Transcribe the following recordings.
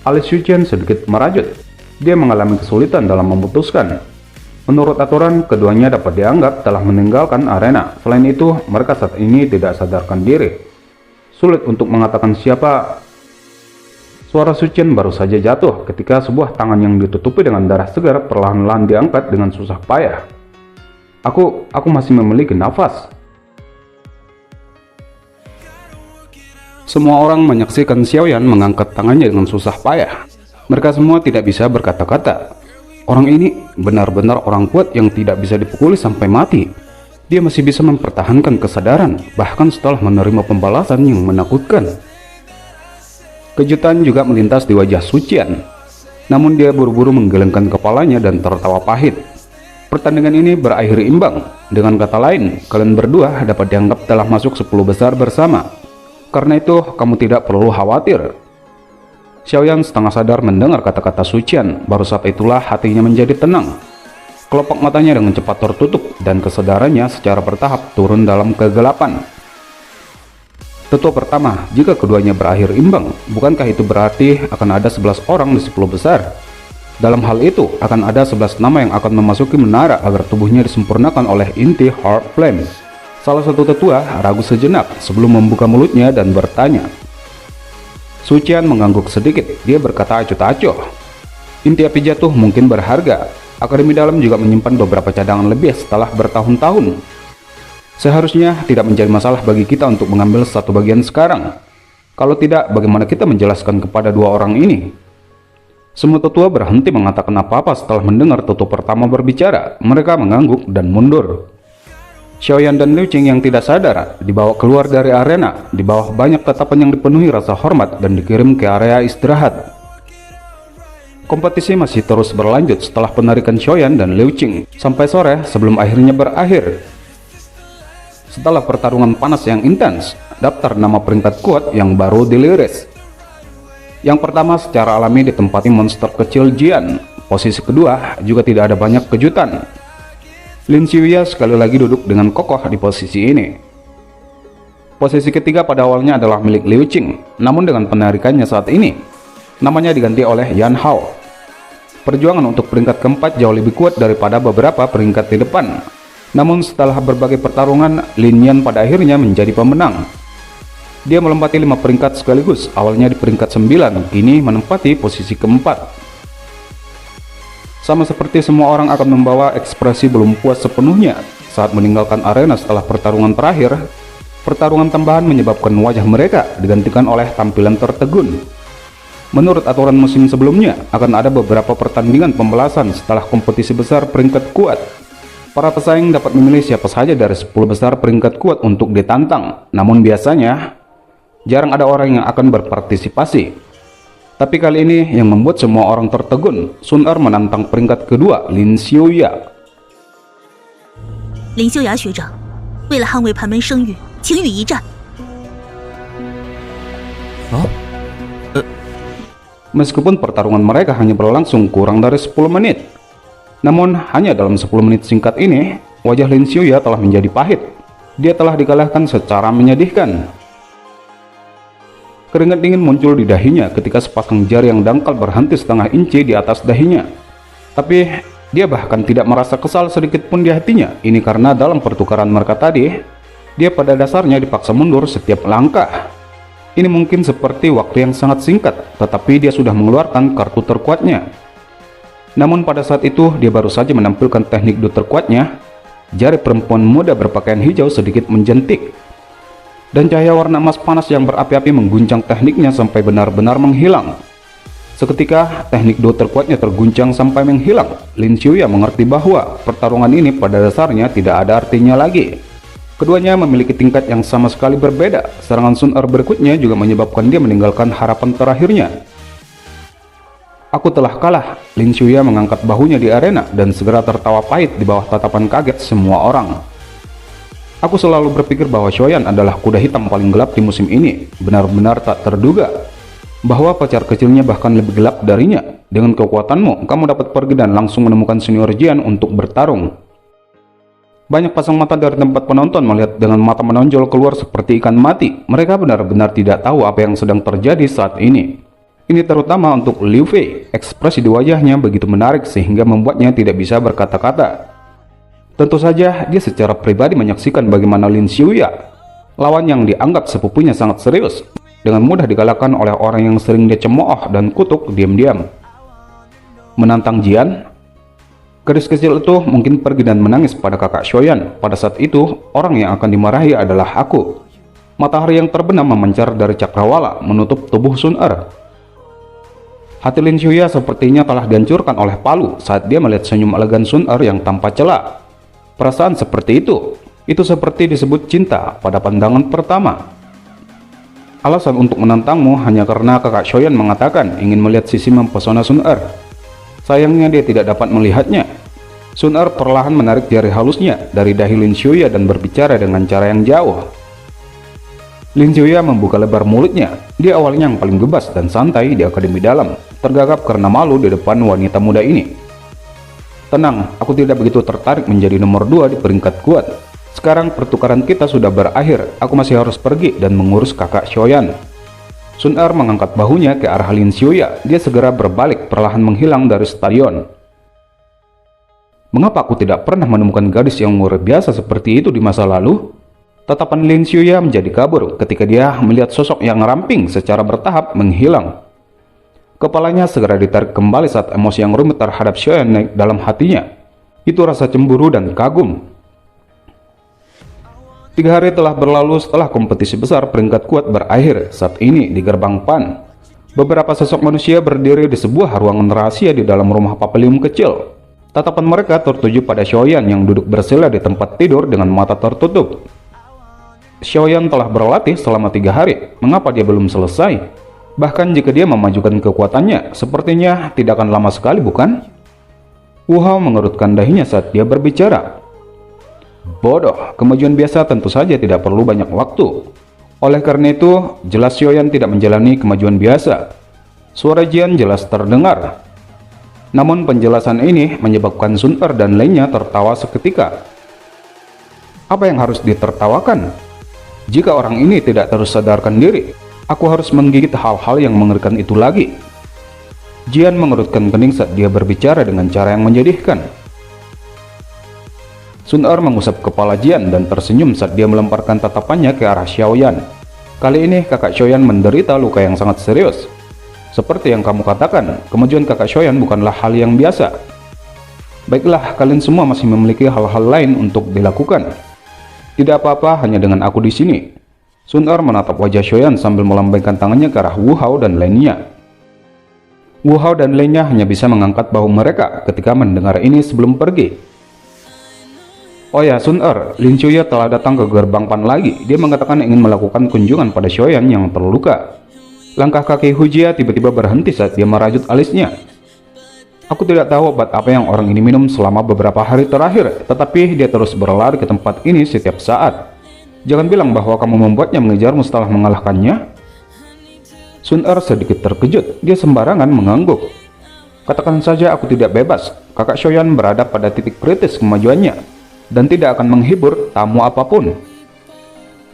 Alis Xiuqian sedikit merajut. Dia mengalami kesulitan dalam memutuskan. Menurut aturan, keduanya dapat dianggap telah meninggalkan arena. Selain itu, mereka saat ini tidak sadarkan diri. Sulit untuk mengatakan siapa. Suara Xiuqian baru saja jatuh ketika sebuah tangan yang ditutupi dengan darah segar perlahan-lahan diangkat dengan susah payah. Aku masih memiliki nafas. Semua orang menyaksikan Xiaoyan mengangkat tangannya dengan susah payah. Mereka semua tidak bisa berkata-kata. Orang ini benar-benar orang kuat yang tidak bisa dipukuli sampai mati. Dia masih bisa mempertahankan kesadaran, bahkan setelah menerima pembalasan yang menakutkan. Kejutan juga melintas di wajah Xiuqian. Namun dia buru-buru menggelengkan kepalanya dan tertawa pahit. Pertandingan ini berakhir imbang. Dengan kata lain, kalian berdua dapat dianggap telah masuk 10 besar bersama. Karena itu, kamu tidak perlu khawatir. Xiaoyan setengah sadar mendengar kata-kata Xiuqian. Baru saat itulah hatinya menjadi tenang. Kelopak matanya dengan cepat tertutup dan kesadarannya secara bertahap turun dalam kegelapan. Tentu pertama, jika keduanya berakhir imbang, bukankah itu berarti akan ada 11 orang di 10 besar? Dalam hal itu, akan ada 11 nama yang akan memasuki menara agar tubuhnya disempurnakan oleh inti Heart Flame. Salah satu tetua ragu sejenak sebelum membuka mulutnya dan bertanya. Xiuqian mengangguk sedikit. Dia berkata acuh-acuh. Inti api jatuh mungkin berharga. Akademi dalam juga menyimpan beberapa cadangan lebih setelah bertahun-tahun. Seharusnya tidak menjadi masalah bagi kita untuk mengambil satu bagian sekarang. Kalau tidak, bagaimana kita menjelaskan kepada dua orang ini? Semua tetua berhenti mengatakan apa-apa setelah mendengar tetua pertama berbicara. Mereka mengangguk dan mundur. Xiaoyan dan Liu Qing yang tidak sadar dibawa keluar dari arena di bawah banyak tatapan yang dipenuhi rasa hormat dan dikirim ke area istirahat. Kompetisi masih terus berlanjut setelah penarikan Xiaoyan dan Liu Qing sampai sore sebelum akhirnya berakhir. Setelah pertarungan panas yang intens, daftar nama peringkat kuat yang baru diliris. Yang pertama secara alami ditempati monster kecil Jian. Posisi kedua juga tidak ada banyak kejutan. Lin Xiuya sekali lagi duduk dengan kokoh di posisi ini. Posisi ketiga pada awalnya adalah milik Liu Qing, namun dengan penarikannya saat ini, namanya diganti oleh Yan Hao. Perjuangan untuk peringkat keempat jauh lebih kuat daripada beberapa peringkat di depan. Namun setelah berbagai pertarungan, Lin Yan pada akhirnya menjadi pemenang. Dia melempati 5 peringkat sekaligus, awalnya di peringkat 9, kini menempati posisi keempat. Sama seperti semua orang akan membawa ekspresi belum puas sepenuhnya saat meninggalkan arena setelah pertarungan terakhir, pertarungan tambahan menyebabkan wajah mereka digantikan oleh tampilan tertegun. Menurut aturan musim sebelumnya, akan ada beberapa pertandingan pembalasan setelah kompetisi besar peringkat kuat. Para pesaing dapat memilih siapa saja dari 10 besar peringkat kuat untuk ditantang, namun biasanya jarang ada orang yang akan berpartisipasi. Tapi kali ini yang membuat semua orang tertegun, Sun Er menantang peringkat kedua Lin Xiuya. Lin Xiuya 学长，为了捍卫盘门声誉，请与一战。Meskipun pertarungan mereka hanya berlangsung kurang dari 10 menit, namun hanya dalam 10 menit singkat ini, wajah Lin Xiuya telah menjadi pahit. Dia telah dikalahkan secara menyedihkan. Keringat dingin muncul di dahinya ketika sepasang jari yang dangkal berhenti setengah inci di atas dahinya. Tapi dia bahkan tidak merasa kesal sedikit pun di hatinya. Ini karena dalam pertukaran mereka tadi, dia pada dasarnya dipaksa mundur setiap langkah. Ini mungkin seperti waktu yang sangat singkat, tetapi dia sudah mengeluarkan kartu terkuatnya. Namun pada saat itu dia baru saja menampilkan teknik do terkuatnya. Jari perempuan muda berpakaian hijau sedikit menjentik. Dan cahaya warna emas panas yang berapi-api mengguncang tekniknya sampai benar-benar menghilang. Seketika teknik do terkuatnya terguncang sampai menghilang. Lin Xiuya mengerti bahwa pertarungan ini pada dasarnya tidak ada artinya lagi. Keduanya memiliki tingkat yang sama sekali berbeda. Serangan Sun Er berikutnya juga menyebabkan dia meninggalkan harapan terakhirnya. Aku telah kalah. Lin Xiuya mengangkat bahunya di arena dan segera tertawa pahit di bawah tatapan kaget semua orang. Aku selalu berpikir bahwa Xiaoyan adalah kuda hitam paling gelap di musim ini. Benar-benar tak terduga bahwa pacar kecilnya bahkan lebih gelap darinya. Dengan kekuatanmu, kamu dapat pergi dan langsung menemukan senior Jian untuk bertarung. Banyak pasang mata dari tempat penonton melihat dengan mata menonjol keluar seperti ikan mati. Mereka benar-benar tidak tahu apa yang sedang terjadi saat ini. Ini terutama untuk Liu Fei. Ekspresi di wajahnya begitu menarik sehingga membuatnya tidak bisa berkata-kata. Tentu saja dia secara pribadi menyaksikan bagaimana Lin Xiuya, lawan yang dianggap sepupunya sangat serius, dengan mudah dikalahkan oleh orang yang sering dia cemooh dan kutuk diam-diam. Menantang Jian, gadis kecil itu mungkin pergi dan menangis pada kakak Xiaoyan. Pada saat itu, orang yang akan dimarahi adalah aku. Matahari yang terbenam memancar dari cakrawala menutup tubuh Sun Er. Hati Lin Xiuya sepertinya telah dihancurkan oleh palu saat dia melihat senyum elegan Sun Er yang tanpa celah. Perasaan seperti itu seperti disebut cinta pada pandangan pertama. Alasan untuk menantangmu hanya karena kakak Xiaoyan mengatakan ingin melihat sisi mempesona Sun Er. Sayangnya dia tidak dapat melihatnya. Sun Er perlahan menarik jari halusnya dari dahi Lin Xiuya dan berbicara dengan cara yang jauh. Lin Xiuya membuka lebar mulutnya. Dia awalnya yang paling bebas dan santai di Akademi Dalam, tergagap karena malu di depan wanita muda ini. Tenang, aku tidak begitu tertarik menjadi nomor 2 di peringkat kuat. Sekarang pertukaran kita sudah berakhir, aku masih harus pergi dan mengurus kakak Xiaoyan. Sun Er mengangkat bahunya ke arah Lin Xiuya. Dia segera berbalik, perlahan menghilang dari stadion. Mengapa aku tidak pernah menemukan gadis yang luar biasa seperti itu di masa lalu? Tatapan Lin Xiuya menjadi kabur ketika dia melihat sosok yang ramping secara bertahap menghilang. Kepalanya segera ditarik kembali saat emosi yang rumit terhadap Xiaoyan naik dalam hatinya. Itu rasa cemburu dan kagum. 3 hari telah berlalu setelah kompetisi besar peringkat kuat berakhir. Saat ini di gerbang Pan, beberapa sosok manusia berdiri di sebuah ruangan rahasia di dalam rumah papilium kecil. Tatapan mereka tertuju pada Xiaoyan yang duduk bersila di tempat tidur dengan mata tertutup. Xiaoyan telah berlatih selama 3 hari. Mengapa dia belum selesai? Bahkan jika dia memajukan kekuatannya, sepertinya tidak akan lama sekali, bukan? Wu Hao mengerutkan dahinya saat dia berbicara. Bodoh, kemajuan biasa tentu saja tidak perlu banyak waktu. Oleh karena itu, jelas Xiaoyan tidak menjalani kemajuan biasa. Suara Jian jelas terdengar. Namun penjelasan ini menyebabkan Sun Er dan lainnya tertawa seketika. Apa yang harus ditertawakan? Jika orang ini tidak terus sadarkan diri, aku harus menggigit hal-hal yang mengerikan itu lagi. Jian mengerutkan kening saat dia berbicara dengan cara yang menyedihkan. Sun Er mengusap kepala Jian dan tersenyum saat dia melemparkan tatapannya ke arah Xiaoyan. Kali ini kakak Xiaoyan menderita luka yang sangat serius. Seperti yang kamu katakan, kemajuan kakak Xiaoyan bukanlah hal yang biasa. Baiklah, kalian semua masih memiliki hal-hal lain untuk dilakukan. Tidak apa-apa hanya dengan aku di sini. Sun Er menatap wajah Xiaoyan sambil melambaikan tangannya ke arah Wu Hao dan lainnya. Wu Hao dan lainnya hanya bisa mengangkat bahu mereka ketika mendengar ini sebelum pergi. Oh ya, Sun Er, Lin Xiuya telah datang ke gerbang Pan lagi. Dia mengatakan ingin melakukan kunjungan pada Xiaoyan yang terluka. Langkah kaki Hujia tiba-tiba berhenti saat dia merajut alisnya. Aku tidak tahu obat apa yang orang ini minum selama beberapa hari terakhir, tetapi dia terus berlari ke tempat ini setiap saat. Jangan bilang bahwa kamu membuatnya mengejarmu setelah mengalahkannya. Sun Er sedikit terkejut, dia sembarangan mengangguk. Katakan saja aku tidak bebas. Kakak Xiaoyan berada pada titik kritis kemajuannya dan tidak akan menghibur tamu apapun.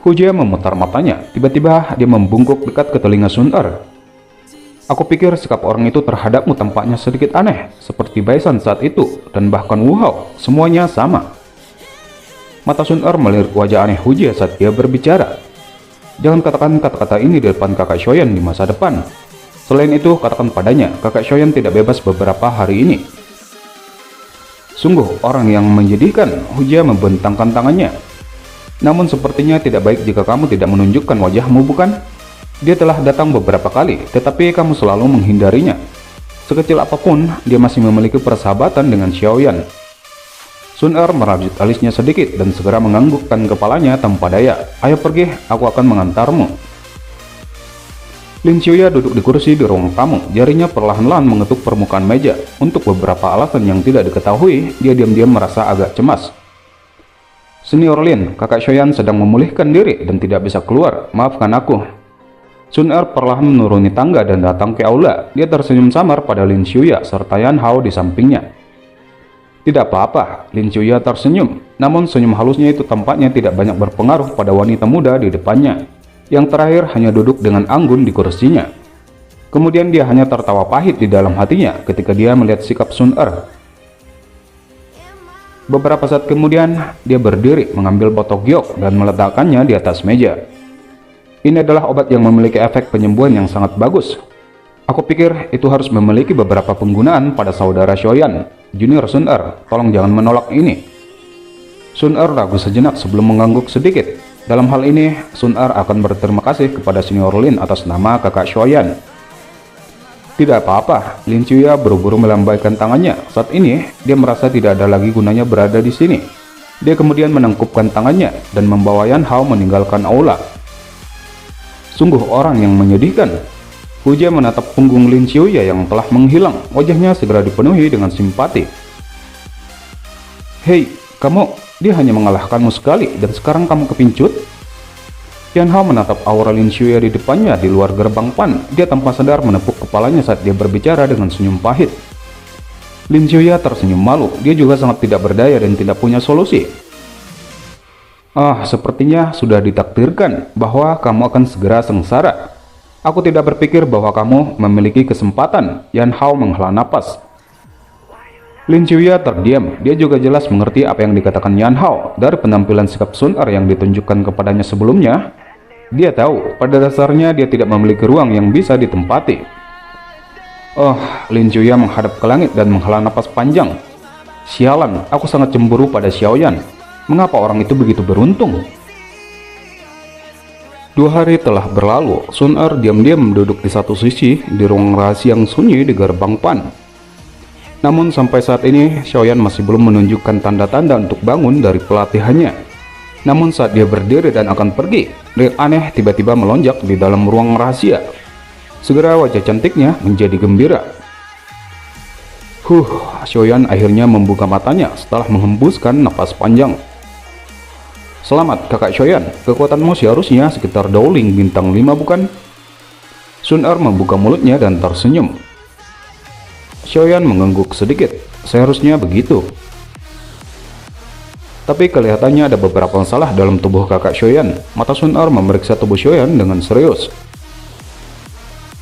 Hujia memutar matanya. Tiba-tiba dia membungkuk dekat ke telinga Sun Er. Aku pikir sikap orang itu terhadapmu tampaknya sedikit aneh, seperti Baisan saat itu, dan bahkan Wu Hao, semuanya sama. Mata Sun Er melirik wajah aneh Hujia saat dia berbicara. Jangan katakan kata-kata ini di depan kakak Xiaoyan di masa depan. Selain itu, katakan padanya, kakak Xiaoyan tidak bebas beberapa hari ini. Sungguh orang yang menyedihkan, Hujia membentangkan tangannya. Namun sepertinya tidak baik jika kamu tidak menunjukkan wajahmu, bukan? Dia telah datang beberapa kali, tetapi kamu selalu menghindarinya. Sekecil apapun, dia masih memiliki persahabatan dengan Xiaoyan. Sun Er merajut alisnya sedikit dan segera menganggukkan kepalanya tanpa daya. Ayo pergi, aku akan mengantarmu. Lin Xiuya duduk di kursi di ruang tamu. Jarinya perlahan-lahan mengetuk permukaan meja. Untuk beberapa alasan yang tidak diketahui, dia diam-diam merasa agak cemas. Senior Lin, kakak Xiaoyan sedang memulihkan diri dan tidak bisa keluar. Maafkan aku. Sun Er perlahan menuruni tangga dan datang ke aula. Dia tersenyum samar pada Lin Xiuya serta Yan Hao di sampingnya. Tidak apa-apa, Lin Xiuya tersenyum. Namun senyum halusnya itu tampaknya tidak banyak berpengaruh pada wanita muda di depannya. Yang terakhir hanya duduk dengan anggun di kursinya. Kemudian dia hanya tertawa pahit di dalam hatinya ketika dia melihat sikap Sun Er. Beberapa saat kemudian, dia berdiri mengambil botok giok dan meletakkannya di atas meja. Ini adalah obat yang memiliki efek penyembuhan yang sangat bagus. Aku pikir itu harus memiliki beberapa penggunaan pada saudara Xiaoyan, junior Sun Er. Tolong jangan menolak ini. Sun Er ragu sejenak sebelum mengangguk sedikit. Dalam hal ini, Sun Er akan berterima kasih kepada senior Lin atas nama kakak Xiaoyan. Tidak apa-apa, Lin Qiuya buru-buru melambaikan tangannya. Saat ini, dia merasa tidak ada lagi gunanya berada di sini. Dia kemudian menangkupkan tangannya dan membawa Yan Hao meninggalkan aula. Sungguh orang yang menyedihkan. Hu Jie menatap punggung Lin Qiuya yang telah menghilang. Wajahnya segera dipenuhi dengan simpati. Hei, kamu, dia hanya mengalahkanmu sekali dan sekarang kamu kepincut? Yan Hao menatap aura Lin Qiuya di depannya di luar gerbang Pan. Dia tanpa sadar menepuk kepalanya saat dia berbicara dengan senyum pahit. Lin Qiuya tersenyum malu. Dia juga sangat tidak berdaya dan tidak punya solusi. Sepertinya sudah ditakdirkan bahwa kamu akan segera sengsara. Aku tidak berpikir bahwa kamu memiliki kesempatan. Yan Hao menghela napas. Lin Qiuya terdiam. Dia juga jelas mengerti apa yang dikatakan Yan Hao. Dari penampilan sikap Sun Er yang ditunjukkan kepadanya sebelumnya, dia tahu pada dasarnya dia tidak memiliki ruang yang bisa ditempati. Lin Qiuya menghadap ke langit dan menghela napas panjang. Sialan, aku sangat cemburu pada Xiaoyan. Mengapa orang itu begitu beruntung? 2 hari telah berlalu. Sun Er diam-diam duduk di satu sisi di ruang rahasia yang sunyi di gerbang Pan. Namun sampai saat ini, Xiaoyan masih belum menunjukkan tanda-tanda untuk bangun dari pelatihannya. Namun saat dia berdiri dan akan pergi, riak aneh tiba-tiba melonjak di dalam ruang rahasia. Segera wajah cantiknya menjadi gembira. Xiaoyan akhirnya membuka matanya setelah menghembuskan napas panjang. Selamat kakak Xiaoyan, kekuatanmu seharusnya sekitar Dowling bintang 5 bukan? Sun Er membuka mulutnya dan tersenyum. Xiaoyan mengangguk sedikit. Seharusnya begitu. Tapi kelihatannya ada beberapa masalah dalam tubuh kakak Xiaoyan. Mata Sun Er memeriksa tubuh Xiaoyan dengan serius.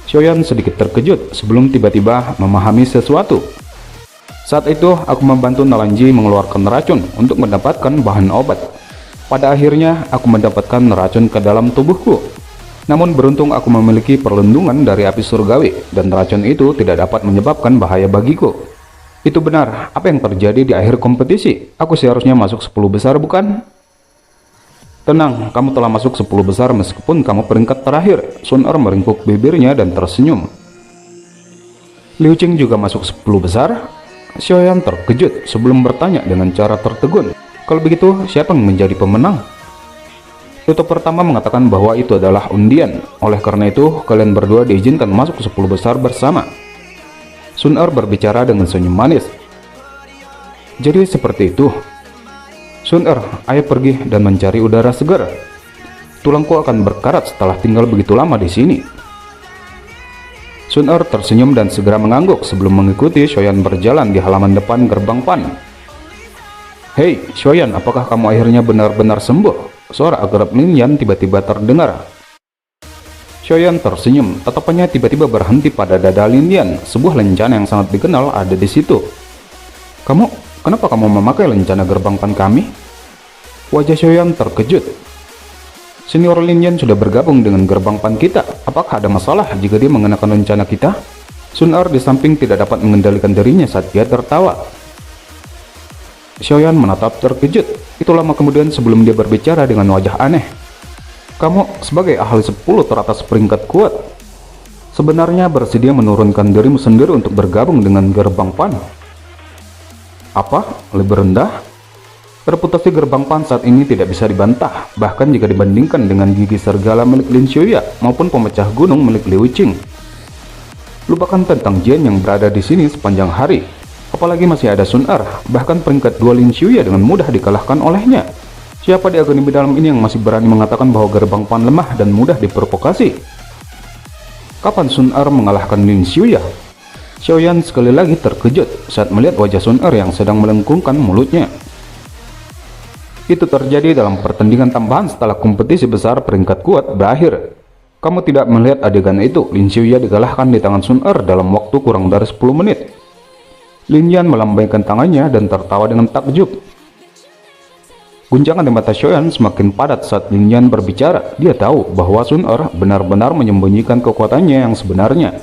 Xiaoyan sedikit terkejut sebelum tiba-tiba memahami sesuatu. Saat itu aku membantu Nalanji mengeluarkan racun untuk mendapatkan bahan obat. Pada akhirnya aku mendapatkan racun ke dalam tubuhku. Namun beruntung aku memiliki perlindungan dari api surgawi dan racun itu tidak dapat menyebabkan bahaya bagiku. Itu benar, apa yang terjadi di akhir kompetisi? Aku seharusnya masuk 10 besar bukan? Tenang, kamu telah masuk 10 besar meskipun kamu peringkat terakhir. Sun Er meringkuk bibirnya dan tersenyum. Liu Qing juga masuk 10 besar? Xiaoyan terkejut sebelum bertanya dengan cara tertegun. Kalau begitu, siapa yang menjadi pemenang? Tutup pertama mengatakan bahwa itu adalah undian. Oleh karena itu, kalian berdua diizinkan masuk 10 besar bersama. Sun Er berbicara dengan senyum manis. Jadi seperti itu. Sun Er, ayo pergi dan mencari udara segar. Tulangku akan berkarat setelah tinggal begitu lama di sini. Sun Er tersenyum dan segera mengangguk sebelum mengikuti Xiaoyan berjalan di halaman depan gerbang Pan. Hei, Xiaoyan, apakah kamu akhirnya benar-benar sembuh? Suara akrab Lin Yan tiba-tiba terdengar. Xiaoyan tersenyum, tatapannya tiba-tiba berhenti pada dada Lin Yan. Sebuah lencana yang sangat dikenal ada di situ. Kenapa kamu memakai lencana gerbang Pan kami? Wajah Xiaoyan terkejut. Senior Lin Yan sudah bergabung dengan gerbang Pan kita. Apakah ada masalah jika dia mengenakan lencana kita? Sun Er di samping tidak dapat mengendalikan dirinya saat dia tertawa. Xiaoyan menatap terkejut. Itu lama kemudian sebelum dia berbicara dengan wajah aneh. Kamu sebagai ahli 10 teratas peringkat kuat, sebenarnya bersedia menurunkan dirimu sendiri untuk bergabung dengan gerbang Pan? Apa? Lebih rendah? Reputasi gerbang Pan saat ini tidak bisa dibantah, bahkan jika dibandingkan dengan gigi serigala milik Lin Qiuya maupun pemecah gunung milik Liu Qing. Lupakan tentang Jian yang berada di sini sepanjang hari. Apalagi masih ada Sun Er, bahkan peringkat 2 Lin Qiuya dengan mudah dikalahkan olehnya. Siapa di akademi dalam ini yang masih berani mengatakan bahwa gerbang Pan lemah dan mudah diprovokasi? Kapan Sun Er mengalahkan Lin Qiuya? Xiaoyan sekali lagi terkejut saat melihat wajah Sun Er yang sedang melengkungkan mulutnya. Itu terjadi dalam pertandingan tambahan setelah kompetisi besar peringkat kuat berakhir. Kamu tidak melihat adegan itu? Lin Xiuya dikalahkan di tangan Sun Er dalam waktu kurang dari 10 menit. Lin Yan melambaikan tangannya dan tertawa dengan takjub. Guncangan di mata Xiaoyan semakin padat saat Lin Yan berbicara. Dia tahu bahwa Sun Er benar-benar menyembunyikan kekuatannya yang sebenarnya.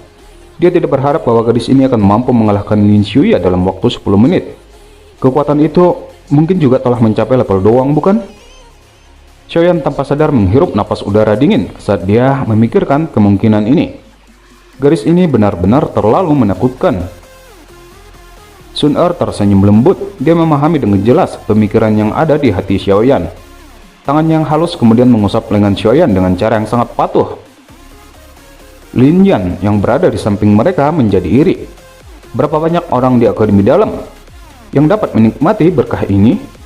Dia tidak berharap bahwa gadis ini akan mampu mengalahkan Lin Xiuya dalam waktu 10 menit. Kekuatan itu mungkin juga telah mencapai level doang, bukan? Xiaoyan tanpa sadar menghirup napas udara dingin saat dia memikirkan kemungkinan ini. Garis ini benar-benar terlalu menakutkan. Sun Er tersenyum lembut. Dia memahami dengan jelas pemikiran yang ada di hati Xiaoyan. Tangan yang halus kemudian mengusap lengan Xiaoyan dengan cara yang sangat patuh. Lin Yan yang berada di samping mereka menjadi iri. Berapa banyak orang di Akademi Dalam yang dapat menikmati berkah ini?